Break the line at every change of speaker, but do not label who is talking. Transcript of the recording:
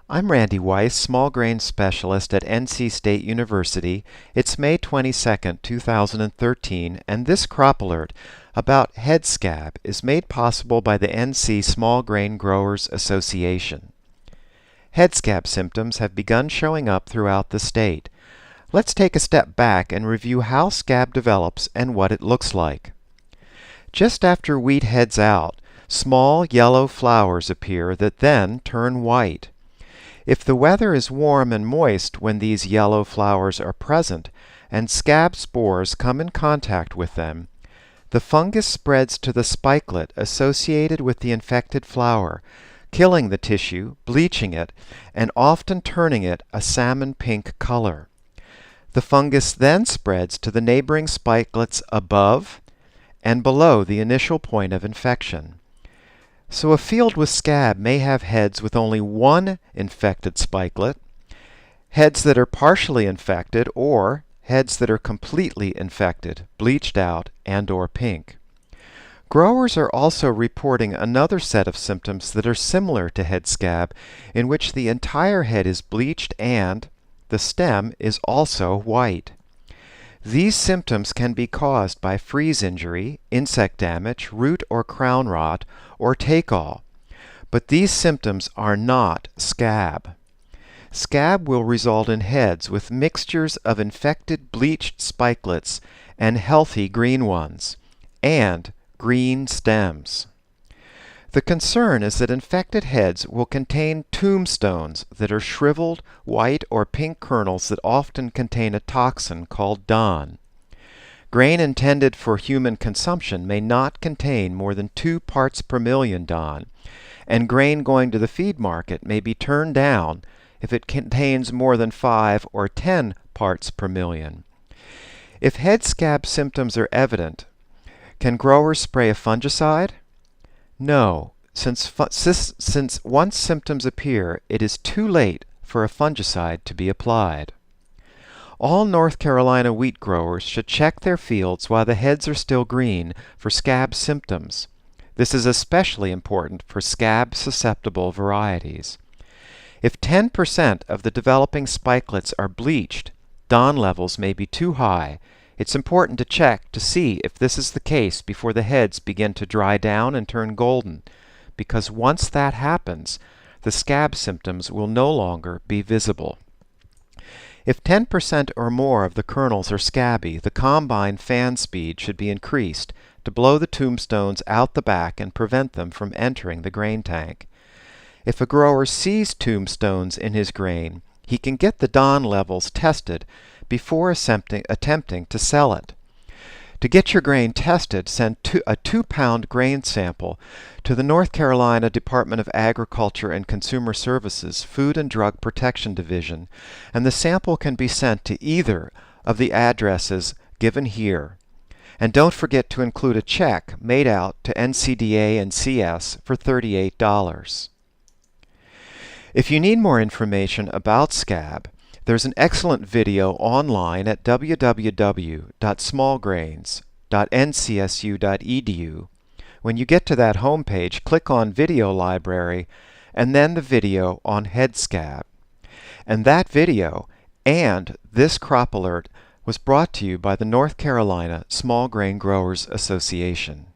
I'm Randy Weiss, small grain specialist at NC State University. It's May 22nd, 2013, and this crop alert about head scab is made possible by the NC Small Grain Growers Association. Head scab symptoms have begun showing up throughout the state. Let's take a step back and review how scab develops and what it looks like. Just after wheat heads out, small yellow flowers appear that then turn white. If the weather is warm and moist when these yellow flowers are present and scab spores come in contact with them, the fungus spreads to the spikelet associated with the infected flower, killing the tissue, bleaching it, and often turning it a salmon pink color. The fungus then spreads to the neighboring spikelets above and below the initial point of infection. So a field with scab may have heads with only one infected spikelet, heads that are partially infected, or heads that are completely infected, bleached out, and/or pink. Growers are also reporting another set of symptoms that are similar to head scab, in which the entire head is bleached and the stem is also white. These symptoms can be caused by freeze injury, insect damage, root or crown rot, or take-all. But these symptoms are not scab. Scab will result in heads with mixtures of infected bleached spikelets and healthy green ones, and green stems. The concern is that infected heads will contain tombstones that are shriveled white or pink kernels that often contain a toxin called DON. Grain intended for human consumption may not contain more than 2 parts per million DON, and grain going to the feed market may be turned down if it contains more than 5 or 10 parts per million. If head scab symptoms are evident, can growers spray a fungicide? No, since once symptoms appear, it is too late for a fungicide to be applied. All North Carolina wheat growers should check their fields while the heads are still green for scab symptoms. This is especially important for scab-susceptible varieties. If 10% of the developing spikelets are bleached, DON levels may be too high. It's important to check to see if this is the case before the heads begin to dry down and turn golden, because once that happens, the scab symptoms will no longer be visible. If 10% or more of the kernels are scabby, the combine fan speed should be increased to blow the tombstones out the back and prevent them from entering the grain tank. If a grower sees tombstones in his grain, he can get the DON levels tested before attempting to sell it. To get your grain tested, send a 2-pound grain sample to the North Carolina Department of Agriculture and Consumer Services Food and Drug Protection Division, and the sample can be sent to either of the addresses given here. And don't forget to include a check made out to NCDA and CS for $38. If you need more information about scab, there's an excellent video online at www.smallgrains.ncsu.edu. When you get to that homepage, click on Video Library and then the video on head scab. And that video and this crop alert was brought to you by the North Carolina Small Grain Growers Association.